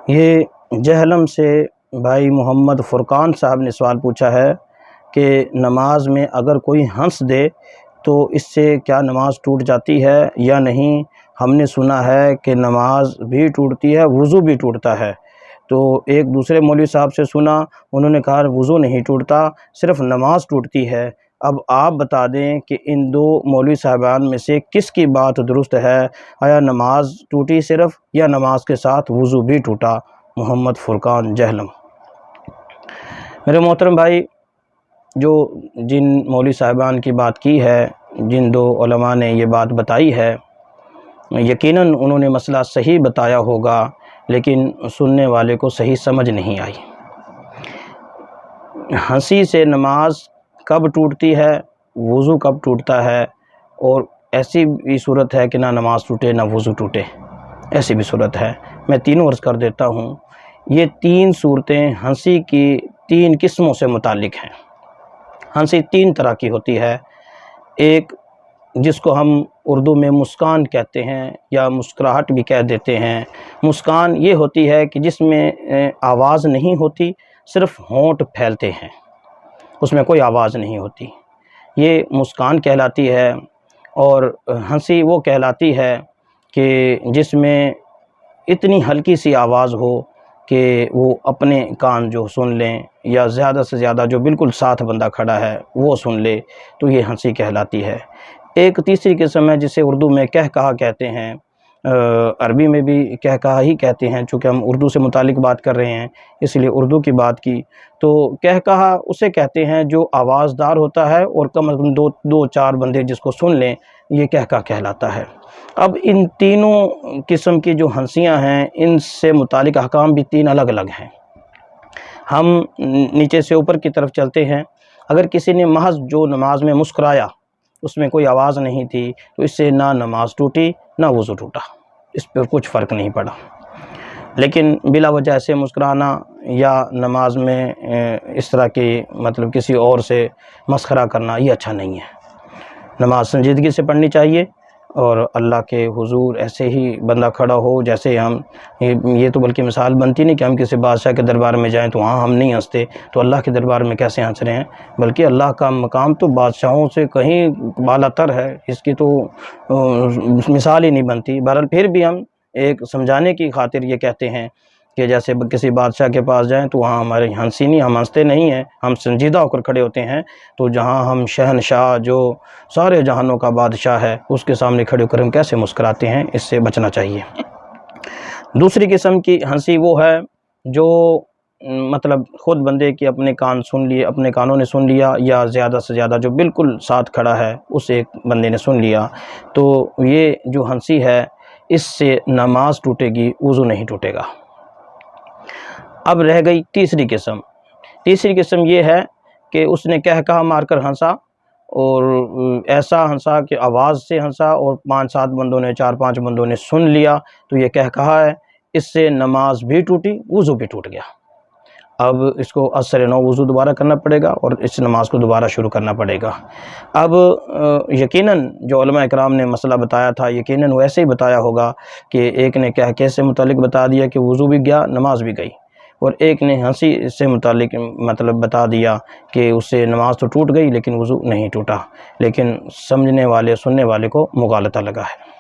یہ جہلم سے بھائی محمد فرقان صاحب نے سوال پوچھا ہے کہ نماز میں اگر کوئی ہنس دے تو اس سے کیا نماز ٹوٹ جاتی ہے یا نہیں؟ ہم نے سنا ہے کہ نماز بھی ٹوٹتی ہے، وضو بھی ٹوٹتا ہے۔ تو ایک دوسرے مولوی صاحب سے سنا، انہوں نے کہا وضو نہیں ٹوٹتا، صرف نماز ٹوٹتی ہے۔ اب آپ بتا دیں کہ ان دو مولوی صاحبان میں سے کس کی بات درست ہے؟ آیا نماز ٹوٹی صرف یا نماز کے ساتھ وضو بھی ٹوٹا؟ محمد فرقان جہلم۔ میرے محترم بھائی، جو جن مولوی صاحبان کی بات کی ہے، جن دو علماء نے یہ بات بتائی ہے، یقیناً انہوں نے مسئلہ صحیح بتایا ہوگا، لیکن سننے والے کو صحیح سمجھ نہیں آئی۔ ہنسی سے نماز کب ٹوٹتی ہے، وضو کب ٹوٹتا ہے، اور ایسی بھی صورت ہے کہ نہ نماز ٹوٹے نہ وضو ٹوٹے، ایسی بھی صورت ہے۔ میں تینوں عرض کر دیتا ہوں۔ یہ تین صورتیں ہنسی کی تین قسموں سے متعلق ہیں۔ ہنسی تین طرح کی ہوتی ہے۔ ایک جس کو ہم اردو میں مسکان کہتے ہیں یا مسکراہٹ بھی کہہ دیتے ہیں۔ مسکان یہ ہوتی ہے کہ جس میں آواز نہیں ہوتی، صرف ہونٹ پھیلتے ہیں، اس میں کوئی آواز نہیں ہوتی، یہ مسکان کہلاتی ہے۔ اور ہنسی وہ کہلاتی ہے کہ جس میں اتنی ہلکی سی آواز ہو کہ وہ اپنے کان جو سن لیں، یا زیادہ سے زیادہ جو بالکل ساتھ بندہ کھڑا ہے وہ سن لے، تو یہ ہنسی کہلاتی ہے۔ ایک تیسری قسم ہے جسے اردو میں کہکہا کہتے ہیں، عربی میں بھی کہکہا ہی کہتے ہیں، چونکہ ہم اردو سے متعلق بات کر رہے ہیں اس لیے اردو کی بات کی۔ تو کہکہا اسے کہتے ہیں جو آوازدار ہوتا ہے اور کم از کم دو چار بندے جس کو سن لیں، یہ کہکہا کہلاتا ہے۔ اب ان تینوں قسم کی جو ہنسیاں ہیں، ان سے متعلق احکام بھی تین الگ الگ ہیں۔ ہم نیچے سے اوپر کی طرف چلتے ہیں۔ اگر کسی نے محض جو نماز میں مسکرایا، اس میں کوئی آواز نہیں تھی، تو اس سے نہ نماز ٹوٹی نہ وضو ٹوٹا، اس پر کچھ فرق نہیں پڑا۔ لیکن بلا وجہ ایسے مسکرانا یا نماز میں اس طرح کی مطلب کسی اور سے مسخرہ کرنا، یہ اچھا نہیں ہے۔ نماز سنجیدگی سے پڑھنی چاہیے، اور اللہ کے حضور ایسے ہی بندہ کھڑا ہو جیسے ہم، یہ تو بلکہ مثال بنتی نہیں کہ ہم کسی بادشاہ کے دربار میں جائیں تو وہاں ہم نہیں ہنستے، تو اللہ کے دربار میں کیسے ہنس رہے ہیں؟ بلکہ اللہ کا مقام تو بادشاہوں سے کہیں بالا تر ہے، اس کی تو مثال ہی نہیں بنتی۔ بہرحال پھر بھی ہم ایک سمجھانے کی خاطر یہ کہتے ہیں کہ جیسے کسی بادشاہ کے پاس جائیں تو وہاں ہماری ہنسی نہیں، ہم ہنستے نہیں ہیں، ہم سنجیدہ ہو کر کھڑے ہوتے ہیں۔ تو جہاں ہم شہنشاہ جو سارے جہانوں کا بادشاہ ہے، اس کے سامنے کھڑے ہو کر ہم کیسے مسکراتے ہیں؟ اس سے بچنا چاہیے۔ دوسری قسم کی ہنسی وہ ہے جو مطلب خود بندے کے اپنے کان سن لیے، اپنے کانوں نے سن لیا، یا زیادہ سے زیادہ جو بالکل ساتھ کھڑا ہے اس ایک بندے نے سن لیا، تو یہ جو ہنسی ہے اس سے نماز ٹوٹے گی، وضو نہیں ٹوٹے گا۔ اب رہ گئی تیسری قسم۔ تیسری قسم یہ ہے کہ اس نے کہکہا مار کر ہنسا، اور ایسا ہنسا کہ آواز سے ہنسا، اور 5-7 بندوں نے، 4-5 بندوں نے سن لیا، تو یہ کہکہا ہے، اس سے نماز بھی ٹوٹی، وضو بھی ٹوٹ گیا۔ اب اس کو اثر نو وضو دوبارہ کرنا پڑے گا، اور اس نماز کو دوبارہ شروع کرنا پڑے گا۔ اب یقیناً جو علماء اکرام نے مسئلہ بتایا تھا، یقیناً وہ ایسے ہی بتایا ہوگا کہ ایک نے کہکہے سے متعلق بتا دیا کہ وضو بھی گیا، نماز بھی گئی، اور ایک نے ہنسی سے متعلق مطلب بتا دیا کہ اس سے نماز تو ٹوٹ گئی لیکن وضو نہیں ٹوٹا، لیکن سمجھنے والے، سننے والے کو مغالطہ لگا ہے۔